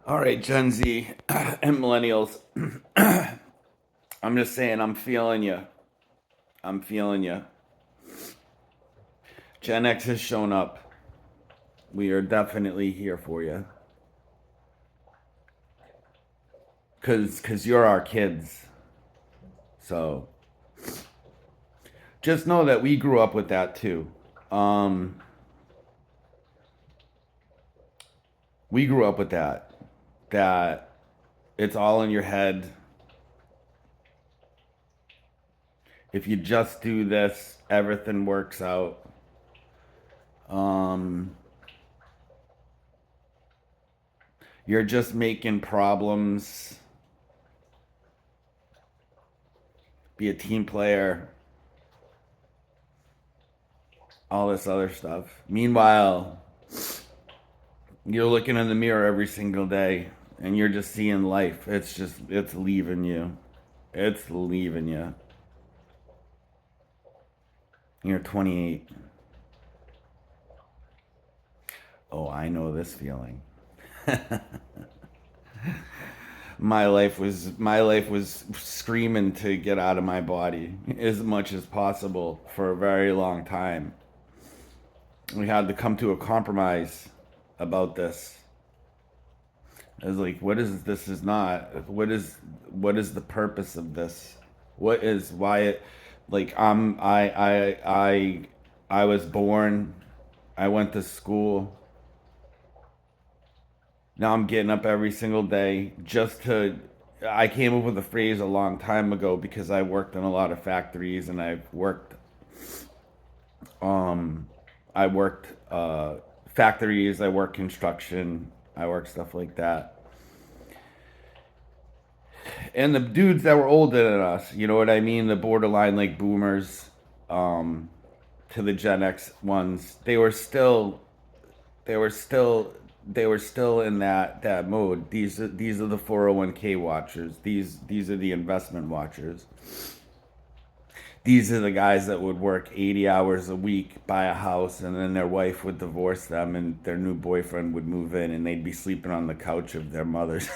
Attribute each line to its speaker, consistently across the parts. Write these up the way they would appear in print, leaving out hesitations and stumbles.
Speaker 1: All right, Gen Z and millennials. I'm just saying, I'm feeling you. I'm feeling you. Gen X has shown up. We are definitely here for you. Cause you're our kids. So just know that we grew up with that too. Um, we grew up with that. That it's all in your head. If you just do this, everything works out. Um, you're just making problems. Be a team player. All this other stuff. Meanwhile, you're looking in the mirror every single day and you're just seeing life. It's leaving you. It's leaving you. You're 28. Oh, I know this feeling. My life was screaming to get out of my body as much as possible for a very long time. We had to come to a compromise about this. I was like, what is this? Is not. What is the purpose of this? What is why it? Like I was born. I went to school. Now I'm getting up every single day just to. I came up with a phrase a long time ago because I worked in a lot of factories and um I worked factories. I worked construction. I worked stuff like that. And the dudes that were older than us, you know what I mean? The borderline like boomers, um, to the Gen X ones, they were still, they were still in that mode. These are the 401k watchers. These are the investment watchers. These are the guys that would work 80 hours a week, buy a house, and then their wife would divorce them, and their new boyfriend would move in, and they'd be sleeping on the couch of their mothers.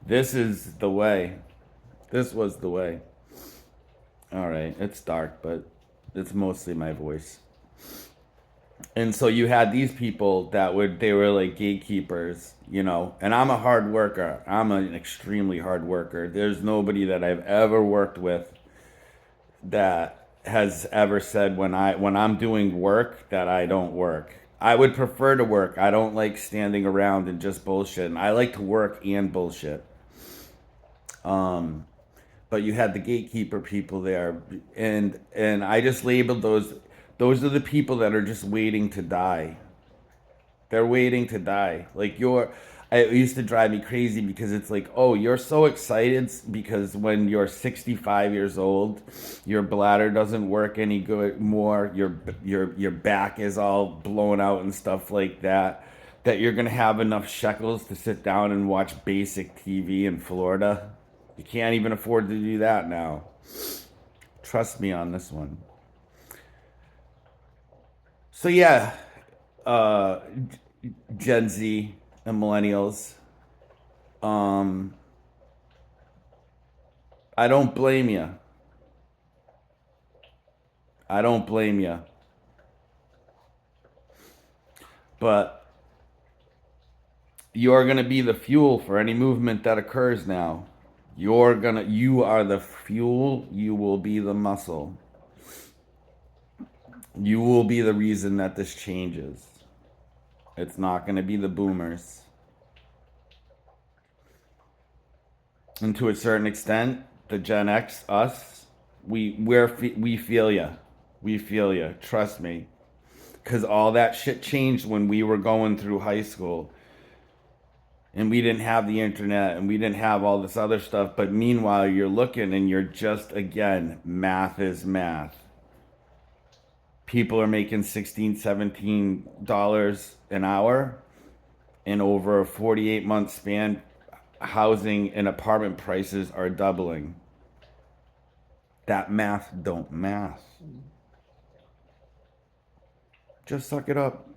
Speaker 1: This is the way. This was the way. All right, it's dark, but it's mostly my voice. And so you had these people that they were like gatekeepers, you know. And I'm a hard worker. I'm an extremely hard worker. There's nobody that I've ever worked with that has ever said when I'm doing work that I don't work. I would prefer to work. I don't like standing around and just bullshit. And I like to work and bullshit. Um, but you had the gatekeeper people there, and I just labeled those are the people that are just waiting to die. They're waiting to die. Like it used to drive me crazy because it's like, oh, you're so excited because when you're 65 years old, your bladder doesn't work any good more. Your back is all blown out and stuff like that. That you're gonna have enough shekels to sit down and watch basic TV in Florida. You can't even afford to do that now. Trust me on this one. So yeah, uh, Gen Z and millennials. Um, I don't blame you. I don't blame you. But you're gonna be the fuel for any movement that occurs now. You are the fuel. You will be the muscle. You will be the reason that this changes. It's not gonna be the boomers. And to a certain extent, the Gen X, us, we feel you. We feel you. Trust me, because all that shit changed when we were going through high school, and we didn't have the internet, and we didn't have all this other stuff. But meanwhile, you're looking, and you're just again, math is math. People are making 16, $17 an hour, and over a 48-month span, housing and apartment prices are doubling. That math don't math. Just suck it up.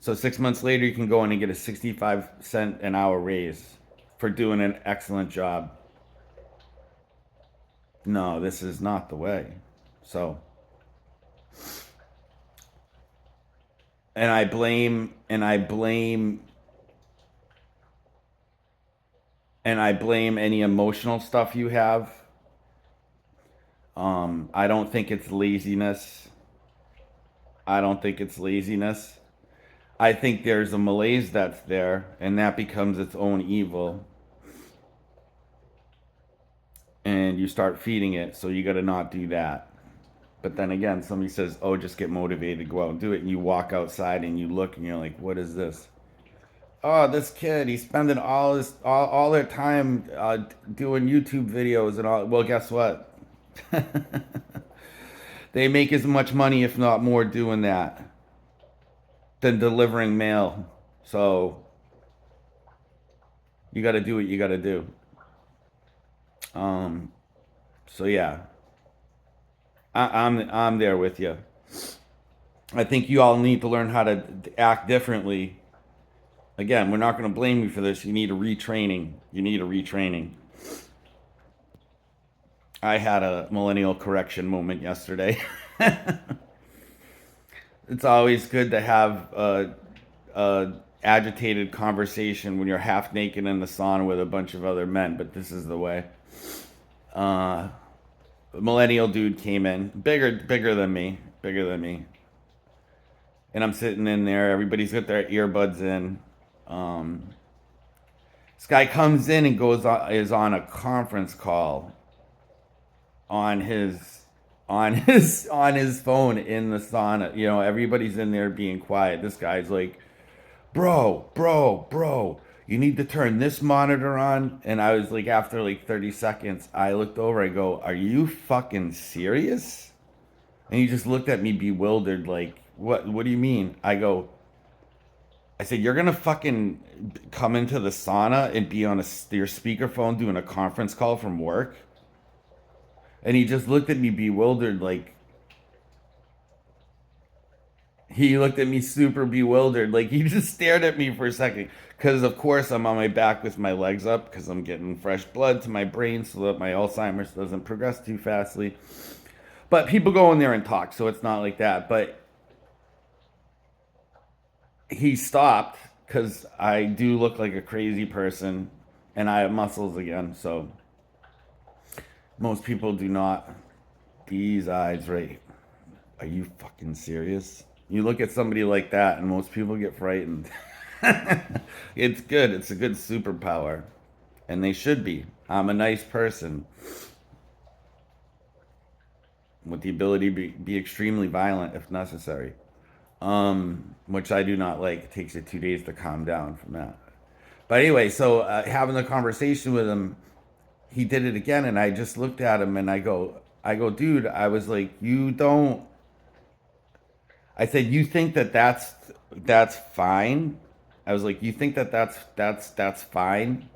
Speaker 1: So 6 months later, you can go in and get a 65 cent an hour raise for doing an excellent job. No, this is not the way. So, and I blame any emotional stuff you have. I don't think it's laziness. I don't think it's laziness. I think there's a malaise that's there, and that becomes its own evil. And you start feeding it, so you got to not do that. But then again, somebody says, "Oh, just get motivated, go out and do it." And you walk outside and you look, and you're like, "What is this?" Oh, this kid, he's spending all their time doing YouTube videos and all. Well, guess what? They make as much money, if not more, doing that than delivering mail. So you got to do what you got to do. Um, so yeah, I'm there with you. I think you all need to learn how to act differently. Again, we're not going to blame you for this. You need a retraining. You need a retraining. I had a millennial correction moment yesterday. It's always good to have a agitated conversation when you're half naked in the sauna with a bunch of other men, but this is the way. Uh, a millennial dude came in, bigger than me, and I'm sitting in there. Everybody's got their earbuds in. Um, this guy comes in and is on a conference call on his phone in the sauna. You know, everybody's in there being quiet. This guy's like, bro, you need to turn this monitor on. And I was like, after like 30 seconds, I looked over, I go, are you fucking serious? And he just looked at me bewildered, like, what do you mean? I said, you're gonna fucking come into the sauna and be on your speakerphone doing a conference call from work? And he just looked at me bewildered, like, he looked at me super bewildered. Like, he just stared at me for a second. Because, of course, I'm on my back with my legs up because I'm getting fresh blood to my brain so that my Alzheimer's doesn't progress too fastly. But people go in there and talk, so it's not like that. But he stopped because I do look like a crazy person and I have muscles again. So most people do not. These eyes, right? Are you fucking serious? You look at somebody like that and most people get frightened. It's good. It's a good superpower. And they should be. I'm a nice person with the ability to be extremely violent if necessary. Which I do not like. It takes you 2 days to calm down from that. But anyway, so having the conversation with him, he did it again, and I just looked at him and dude, I was like, you don't. I said, you think that that's fine? I was like, you think that that's fine?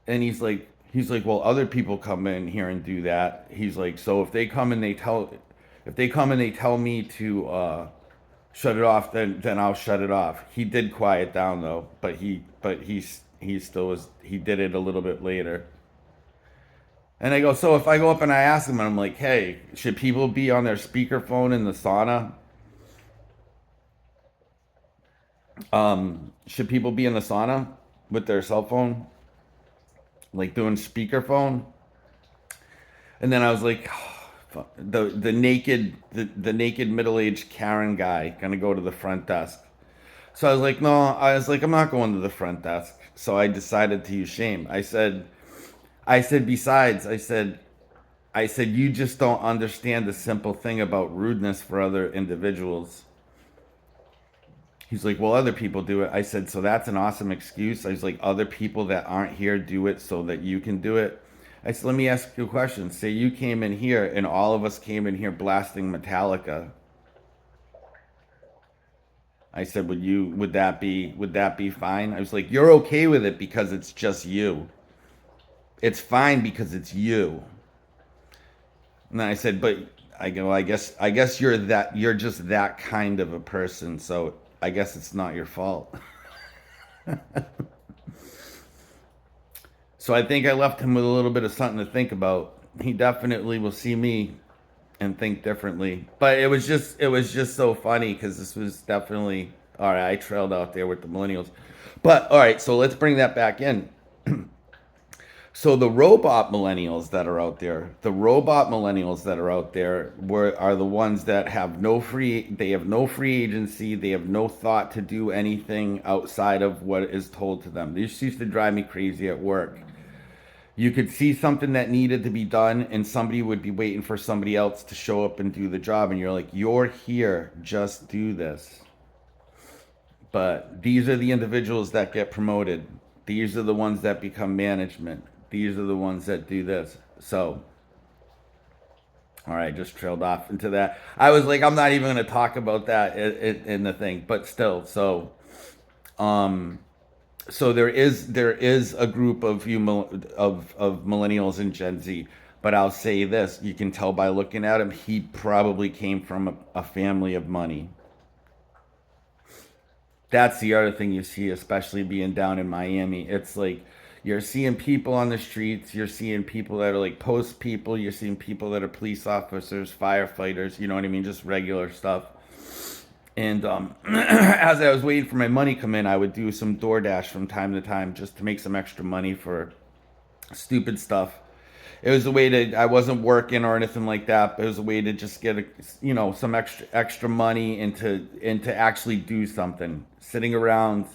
Speaker 1: And he's like, well, other people come in here and do that. He's like, so if they come and they tell me to shut it off, then I'll shut it off. He did quiet down though, but he still was. He did it a little bit later. And I go, so if I go up and I ask him, and I'm like, hey, should people be on their speakerphone in the sauna? Should people be in the sauna with their cell phone, like doing speakerphone? And then I was like, the naked middle aged Karen guy gonna go to the front desk. So I was like, no, I'm not going to the front desk. So I decided to use shame. Besides, I said, you just don't understand the simple thing about rudeness for other individuals. He's like, well, other people do it. I said, so that's an awesome excuse. I was like, other people that aren't here do it so that you can do it. I said, let me ask you a question. Say you came in here and all of us came in here blasting Metallica. I said, would that be fine? I was like, you're okay with it because it's just you. It's fine because it's you. And then I said, but I guess you're just that kind of a person. So I guess it's not your fault. So I think I left him with a little bit of something to think about. He definitely will see me and think differently. But it was just so funny because this was definitely all right. I trailed out there with the millennials, but all right. So let's bring that back in. So the robot millennials that are out there, the robot millennials that are out there are the ones that have they have no free agency, they have no thought to do anything outside of what is told to them. This used to drive me crazy at work. You could see something that needed to be done and somebody would be waiting for somebody else to show up and do the job, and you're like, "You're here, just do this." But these are the individuals that get promoted. These are the ones that become management. These are the ones that do this. So, all right, just trailed off into that. I was like, I'm not even going to talk about that in the thing, but still. Um, so there is a group of of millennials and Gen Z. But I'll say this: you can tell by looking at him, he probably came from a family of money. That's the other thing you see, especially being down in Miami. It's like you're seeing people on the streets, you're seeing people that are like post people, you're seeing people that are police officers, firefighters, you know what I mean? Just regular stuff. And as I was waiting for my money to come in, I would do some DoorDash from time to time just to make some extra money for stupid stuff. It was a way to, I wasn't working or anything like that, but it was a way to just get some extra money and to actually do something. Sitting around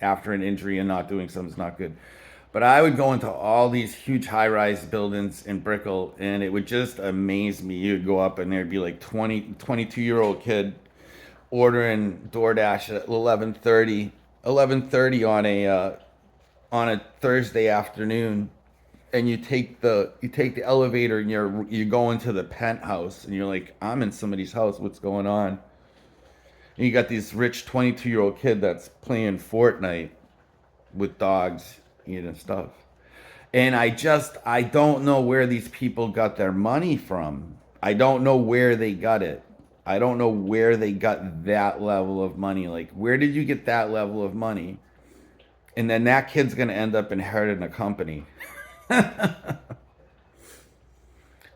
Speaker 1: after an injury and not doing something is not good. But I would go into all these huge high-rise buildings in Brickell, and it would just amaze me. You'd go up and there'd be like 22-year-old kid ordering DoorDash at 11:30 on a Thursday afternoon, and you take the elevator and you go into the penthouse and you're like, I'm in somebody's house. What's going on? And you got this rich 22-year-old kid that's playing Fortnite with dogs eating stuff. And I don't know where these people got their money from. I don't know where they got it. I don't know where they got that level of money. Like, where did you get that level of money? And then that kid's gonna end up inheriting a company.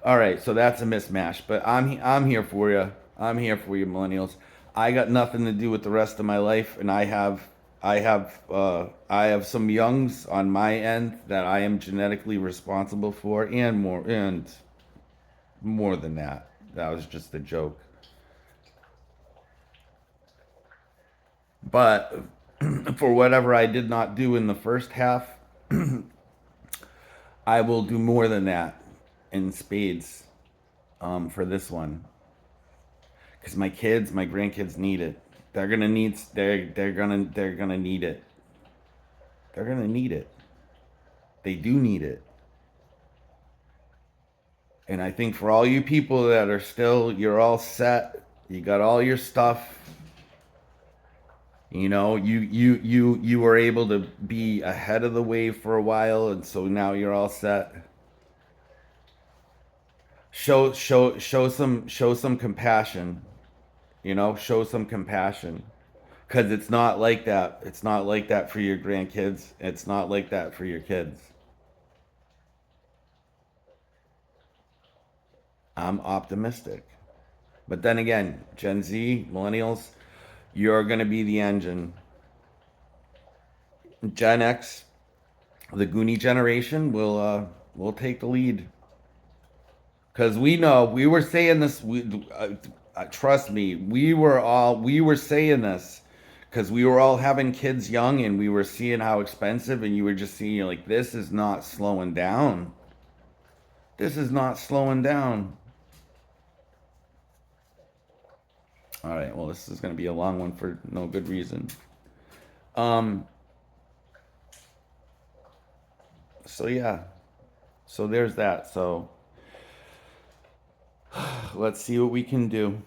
Speaker 1: All right, so that's a mismatch, but I'm here for you. I'm here for you, millennials. I got nothing to do with the rest of my life, and I have some youngs on my end that I am genetically responsible for, and more than that. That was just a joke. But for whatever I did not do in the first half, I will do more than that in spades for this one, because my grandkids need it. They're gonna need it. They're gonna need it. They do need it. And I think for all you people that are still, you're all set. You got all your stuff. You were able to be ahead of the wave for a while, and so now you're all set. Show some compassion. Show some compassion. Because it's not like that. It's not like that for your grandkids. It's not like that for your kids. I'm optimistic. But then again, Gen Z, millennials, you're going to be the engine. Gen X, the Goonie generation, will take the lead. Because we know, we were saying this, trust me, we were saying this because we were all having kids young and we were seeing how expensive, and you were just seeing, you're like, this is not slowing down. This is not slowing down. All right, well, this is going to be a long one for no good reason. Um, so yeah, so there's that. So let's see what we can do.